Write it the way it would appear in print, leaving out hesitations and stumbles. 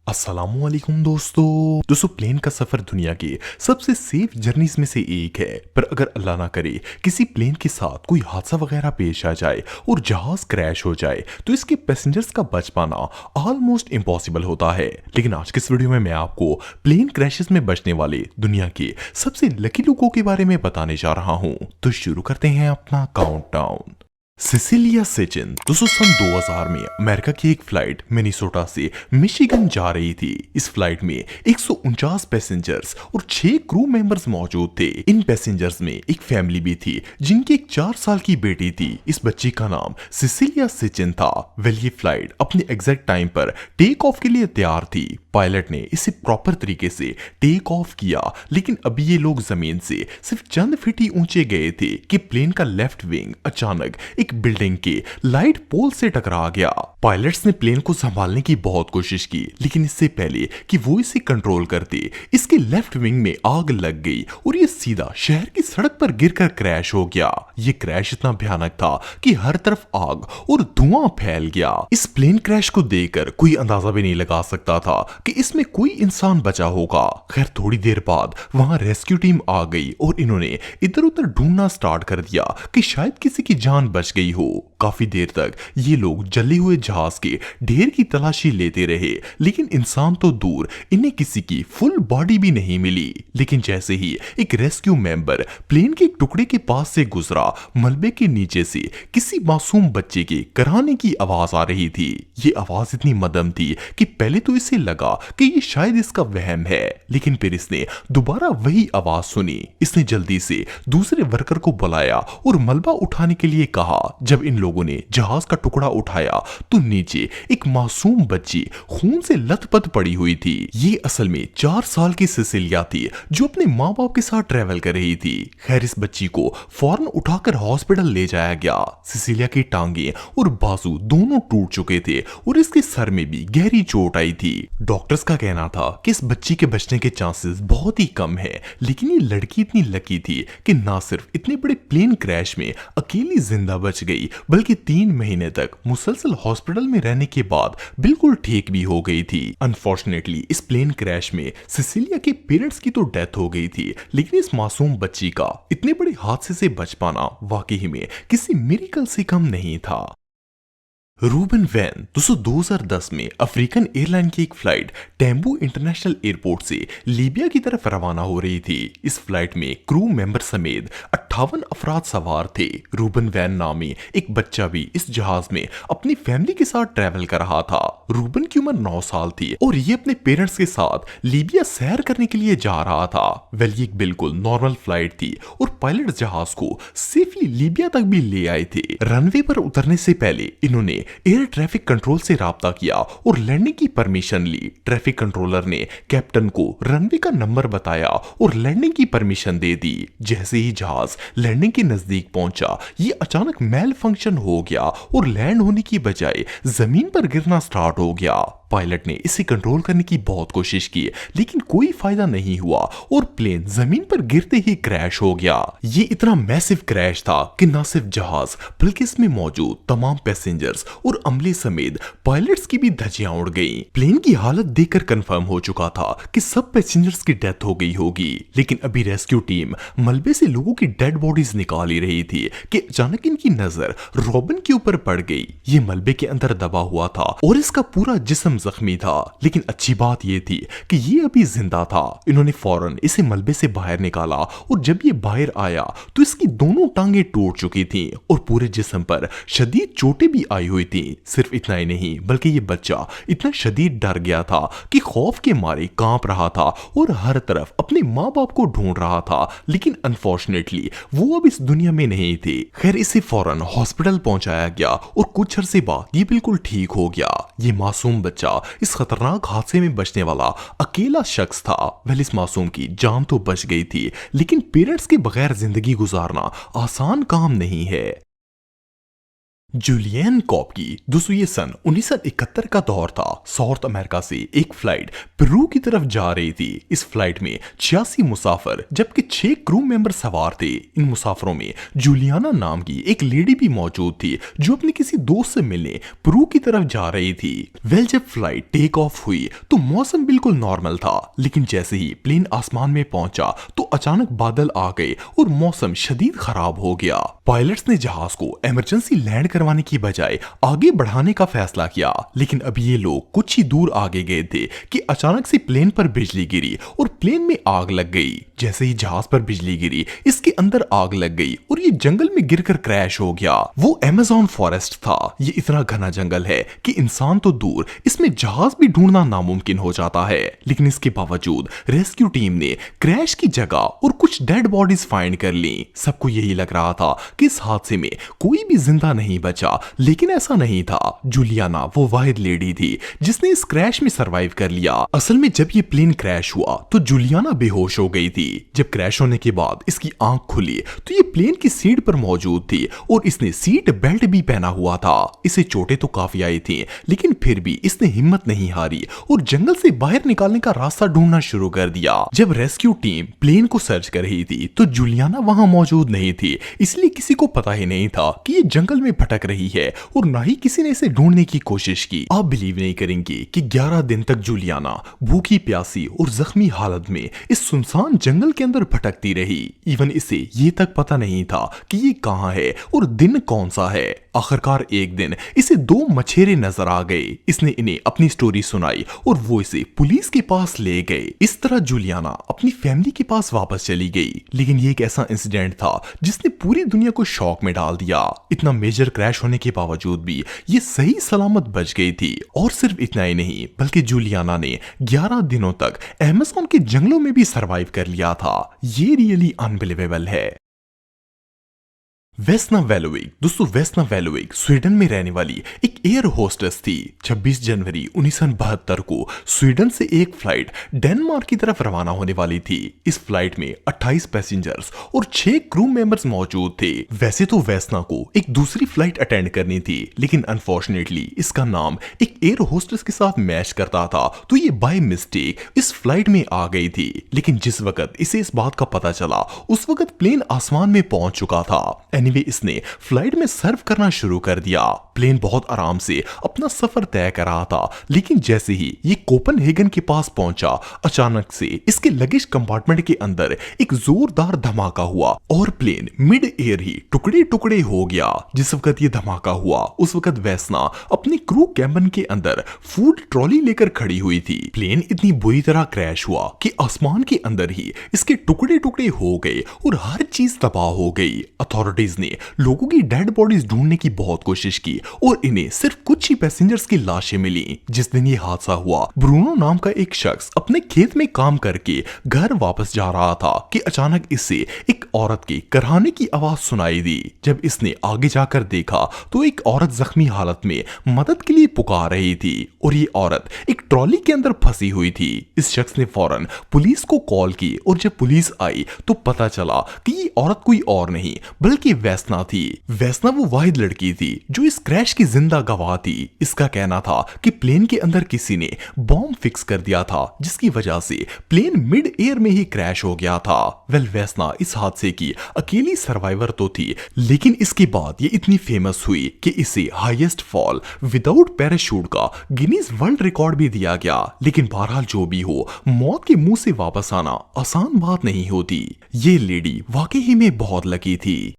अस्सलामुअलैकुम दोस्तों प्लेन का सफर दुनिया की सबसे सेफ जर्नीज में से एक है। पर अगर अल्लाह ना करे किसी प्लेन के साथ कोई हादसा वगैरह पेश आ जाए और जहाज क्रैश हो जाए तो इसके पैसेंजर्स का बच पाना ऑलमोस्ट इम्पॉसिबल होता है। लेकिन आज के इस वीडियो में मैं आपको प्लेन क्रैशेस में बचने वाले दुनिया के सबसे लकी लोगों के बारे में बताने जा रहा हूँ। तो शुरू करते हैं अपना काउंटडाउन। सिसिलिया सेचिन दोस्तों सन 2000 में अमेरिका की एक फ्लाइट मिनेसोटा से मिशिगन जा रही थी। इस फ्लाइट में 149 पैसेंजर्स और 6 क्रू मेंबर्स मौजूद थे। इन पैसेंजर्स में एक फैमिली भी थी जिनकी एक 4 साल की बेटी थी। इस बच्ची का नाम सिसिलिया सेचिन था। वेल ये फ्लाइट अपने एग्जैक्ट टाइम पर टेक ऑफ के लिए तैयार थी। पायलट ने इसे प्रॉपर तरीके से टेक ऑफ किया, लेकिन अभी ये लोग जमीन से सिर्फ चंद फीट ही ऊंचे गए थे कि प्लेन का लेफ्ट विंग अचानक एक बिल्डिंग के लाइट पोल से टकरा गया। पायलट्स ने प्लेन को संभालने की बहुत कोशिश की, लेकिन इससे पहले कि वो इसे कंट्रोल करते इसके लेफ्ट विंग में आग लग गई और ये सीधा शहर की सड़क पर गिरकर क्रैश हो गया। ये क्रैश इतना भयानक था कि हर तरफ आग और धुआं फैल गया। इस प्लेन क्रैश को देखकर कोई अंदाजा भी नहीं लगा सकता था कि इसमें कोई इंसान बचा होगा। खैर थोड़ी देर बाद वहां रेस्क्यू टीम आ गई और इन्होंने इधर उधर ढूंढना स्टार्ट कर दिया कि शायद किसी की जान बच गई हो। काफी देर तक ये लोग जले हुए जहाज के ढेर की तलाशी लेते रहे, लेकिन इंसान तो दूर, इन्हें किसी की फुल बॉडी भी नहीं मिली। लेकिन जैसे ही एक रेस्क्यू मेंबर प्लेन के एक टुकड़े के पास से गुजरा, मलबे के नीचे से किसी मासूम बच्चे के कराहने की आवाज आ रही थी। ये आवाज इतनी मदम थी कि पहले तो इसे लगा कि ये शायद इसका वहम है, लेकिन फिर इसने दोबारा वही आवाज सुनी। इसने जल्दी से दूसरे वर्कर को बुलाया और मलबा उठाने के लिए कहा। जब इन लोगों ने जहाज का टुकड़ा उठाया तो नीचे एक मासूम बच्ची खून से लथपथ पड़ी हुई थी। ये असल में 4 साल की सिसिलिया थी जो अपने माँ बाप के साथ ट्रेवल कर रही थी। खैर इस बच्ची को फौरन उठाकर हॉस्पिटल ले जाया गया। सिसिलिया की टांगे और बाजू दोनों टूट चुके थे और इसके सर में भी गहरी चोट आई थी। डॉक्टर्स का कहना था कि इस बच्ची के बचने के चांसेस बहुत ही कम है, लेकिन ये लड़की इतनी लकी थी कि ना सिर्फ इतने बड़े प्लेन क्रैश में अकेली जिंदा बच गई, बल्कि 3 महीने तक मुसलसल हॉस्पिटल में रहने के बाद बिल्कुल ठीक भी हो गई थी। अनफॉर्चुनेटली इस प्लेन क्रैश में सिसिलिया के पेरेंट्स की तो डेथ हो गई थी, लेकिन इस मासूम बच्ची का इतने बड़े हादसे से बच पाना वाकई में किसी मिरेकल से कम नहीं था। रूबन वैन दोस्तों 2010 में अफ्रीकन एयरलाइन की एक फ्लाइट टेम्बू इंटरनेशनल एयरपोर्ट से लीबिया की तरफ रवाना हो रही थी। इस फ्लाइट में क्रू मेंबर समेत 58 अफराद सवार थे। रूबन वैन नामी एक बच्चा भी इस जहाज में अपनी फैमिली के साथ ट्रैवल कर रहा था। रूबन की उम्र 9 साल थी और ये अपने पेरेंट्स के साथ लीबिया सैर करने के लिए जा रहा था। वेल ये एक बिल्कुल नॉर्मल फ्लाइट थी और पायलट जहाज को सेफली लीबिया तक भी ले आए थे। रनवे पर उतरने से पहले इन्होंने एयर ट्रैफिक कंट्रोल से राब्ता किया और लैंडिंग की परमिशन ली। ट्रैफिक कंट्रोलर ने कैप्टन को रनवे का नंबर बताया और लैंडिंग की परमिशन दे दी। जैसे ही जहाज लैंडिंग के नजदीक पहुंचा, ये अचानक मेल फंक्शन हो गया और लैंड होने की बजाय जमीन पर गिरना स्टार्ट हो गया। पायलट ने इसे कंट्रोल करने की बहुत कोशिश की, लेकिन कोई फायदा नहीं हुआ और प्लेन जमीन पर गिरते ही क्रैश हो गया। ये इतना मैसिव क्रैश था कि न सिर्फ जहाज बल्कि इसमें मौजूद तमाम पैसेंजर्स और अमले समेत पायलट्स की भी धज्जियां उड़ गईं। प्लेन की हालत देखकर कंफर्म हो चुका था कि सब पैसेंजर्स की डेथ हो गई होगी, लेकिन अभी रेस्क्यू टीम मलबे से लोगों की डेड बॉडीज निकाल ही रही थी कि अचानक इनकी नजर रॉबिन के ऊपर पड़ गई। ये मलबे के अंदर दबा हुआ था और इसका पूरा जिस्म जख्मी था, लेकिन अच्छी बात यह थी कि ये अभी जिंदा था। इन्होंने फौरन इसे मलबे से बाहर निकाला और जब ये बाहर आया तो इसकी दोनों टांगे टूट चुकी थीं और पूरे जिस्म पर शदीद चोटें भी आई हुई थीं। सिर्फ इतना ही नहीं, बल्कि ये बच्चा इतना शदीद डर गया था कि खौफ के मारे कांप रहा था और हर तरफ अपने माँ बाप को ढूंढ रहा था, लेकिन अनफॉर्चुनेटली वो अब इस दुनिया में नहीं थे। खैर इसे फौरन हॉस्पिटल पहुंचाया गया और कुछ अरसे बाद ये बिल्कुल ठीक हो गया। ये मासूम बच्चा इस खतरनाक हादसे में बचने वाला अकेला शख्स था। वह इस मासूम की जान तो बच गई थी, लेकिन पेरेंट्स के बगैर जिंदगी गुजारना आसान काम नहीं है। जूलियन कॉप की दोस्तों ये सन 1971 का दौर था। साउथ अमेरिका से एक फ्लाइट पेरू की तरफ जा रही थी। इस फ्लाइट में 86 मुसाफिर जबकि 6 क्रू मेंबर सवार थे। इन मुसाफिरों में जूलियाना नाम की एक लेडी भी मौजूद थी जो अपने किसी दोस्त से मिलने पेरू की तरफ जा रही थी। जब फ्लाइट टेक ऑफ हुई तो मौसम बिल्कुल नॉर्मल था, लेकिन जैसे ही प्लेन आसमान में पहुंचा तो अचानक बादल आ गए और मौसम शदीद खराब हो गया। पायलट्स ने जहाज को इमरजेंसी लैंड करवाने की बजाय आगे बढ़ाने का फैसला किया, लेकिन अब ये लोग कुछ ही दूर आगे गए थे कि अचानक से प्लेन पर बिजली गिरी और प्लेन में आग लग गई। जैसे ही जहाज पर बिजली गिरी इसके अंदर आग लग गई और ये जंगल में गिरकर क्रैश हो गया। वो अमेज़न फॉरेस्ट था। ये इतना घना जंगल है कि इंसान तो दूर इसमें जहाज भी ढूंढना नामुमकिन हो जाता है, लेकिन इसके बावजूद रेस्क्यू टीम ने क्रैश की जगह और कुछ डेड बॉडीज फाइंड कर ली। सबको यही लग रहा था कि इस हादसे में कोई भी जिंदा नहीं बचा, लेकिन ऐसा नहीं था। जूलियाना वो वाहिद लेडी थी जिसने इस क्रैश में सरवाइव कर लिया। असल में जब ये प्लेन क्रैश हुआ तो जूलियाना बेहोश हो गई थी। जब क्रैश होने के बाद इसकी आंख खुली तो ये प्लेन की सीट पर मौजूद थी और इसने सीट बेल्ट भी पहना हुआ था। इसे चोटें तो काफी आई थी, लेकिन फिर भी इसने हिम्मत नहीं हारी और जंगल से बाहर निकालने का रास्ता ढूंढना शुरू कर दिया। जब रेस्क्यू टीम प्लेन को सर्च कर रही थी तो जूलियाना वहां मौजूद नहीं थी, इसलिए किसी को पता ही नहीं था कि ये जंगल में भटक रही है और ना ही किसी ने इसे ढूंढने की कोशिश की। आप बिलीव नहीं करेंगे कि 11 दिन तक जूलियाना भूखी प्यासी और जख्मी हालत में इस सुनसान जंगल के अंदर भटकती रही। इवन इसे ये तक पता नहीं था कि ये कहां है और दिन कौन सा है। आखिरकार एक दिन इसे 2 मछेरे नजर आ गए। इसने इन्हें अपनी स्टोरी सुनाई और वो इसे पुलिस के पास ले गए। इस तरह जूलियाना अपनी फैमिली के पास वापस चली गई, लेकिन ये एक ऐसा इंसिडेंट था जिसने पूरी दुनिया को शॉक में डाल दिया। इतना मेजर क्रैश होने के बावजूद भी ये सही सलामत बच गई थी। और सिर्फ इतना ही नहीं, बल्कि जूलियाना ने 11 दिनों तक अमेज़न के जंगलों में भी सरवाइव कर लिया था। ये रियली अनबिलीवेबल है। वेस्ना वेलोविक दोस्तों, वेस्ना वेलोविक स्वीडन में रहने वाली एक एयर होस्टेस थी। 26 जनवरी 1972 को स्वीडन से एक फ्लाइट डेनमार्क की तरफ रवाना होने वाली थी। इस फ्लाइट में 28 पैसेंजर्स और 6 क्रू मेंबर्स मौजूद थे। वैसे तो वेस्ना को एक दूसरी फ्लाइट अटेंड करनी थी, लेकिन अनफॉर्चुनेटली इसका नाम एक एयर होस्टेस के साथ मैच करता था, तो ये बाय मिस्टेक इस फ्लाइट में आ गई थी। लेकिन जिस वक्त इसे इस बात का पता चला उस वक्त प्लेन आसमान में पहुंच चुका था। इसने फ्लाइट में सर्व करना शुरू कर दिया। प्लेन बहुत आराम से अपना सफर तय कर रहा था, लेकिन जैसे ही ये कोपनहेगन के पास पहुंचा अचानक से इसके लगेज कंपार्टमेंट के अंदर एक जोरदार धमाका हुआ और प्लेन मिड एयर ही टुकड़े टुकड़े हो गया। जिस वक्त ये धमाका हुआ उस वक्त वेस्ना अपनी क्रू कैबिन के अंदर फूड ट्रॉली लेकर खड़ी हुई थी। प्लेन इतनी बुरी तरह क्रैश हुआ कि आसमान के अंदर ही इसके टुकड़े टुकड़े हो गए और हर चीज तबाह हो गई। अथॉरिटीज ने लोगों की डेड बॉडीज ढूंढने की बहुत कोशिश की और इन्हें सिर्फ कुछ ही पैसेंजर्स की लाशें मिली। जिस दिन ये हादसा हुआ ब्रूनो नाम का एक शख्स अपने खेत में काम करके घर वापस जा रहा था कि अचानक इसे एक औरत के कराहने की आवाज सुनाई दी। जब इसने आगे जाकर देखा तो एक औरत जख्मी हालत में मदद के लिए पुकार रही थी और ये औरत एक ट्रॉली के अंदर फंसी हुई थी। इस शख्स ने फौरन पुलिस को कॉल की और जब पुलिस आई तो पता चला कि ये औरत कोई और नहीं बल्कि वेस्ना थी। वेस्ना वो वाहिद लड़की थी जो इस क्रैश की जिंदा गवाह थी। इसका कहना था कि प्लेन के अंदर किसी ने बॉम्ब फिक्स कर दिया था जिसकी वजह से प्लेन मिड एयर में ही क्रैश हो गया था। वेस्ना इस हादसे की अकेली सर्वाइवर तो थी, लेकिन इसके बाद ये इतनी फेमस हुई कि इसे हाईएस्ट फॉल विदाउट पैराशूट का गिनीज वर्ल्ड रिकॉर्ड भी दिया गया। लेकिन बहरहाल जो भी हो, मौत के मुंह से वापस आना आसान बात नहीं होती। ये लेडी वाकई में बहुत लकी थी।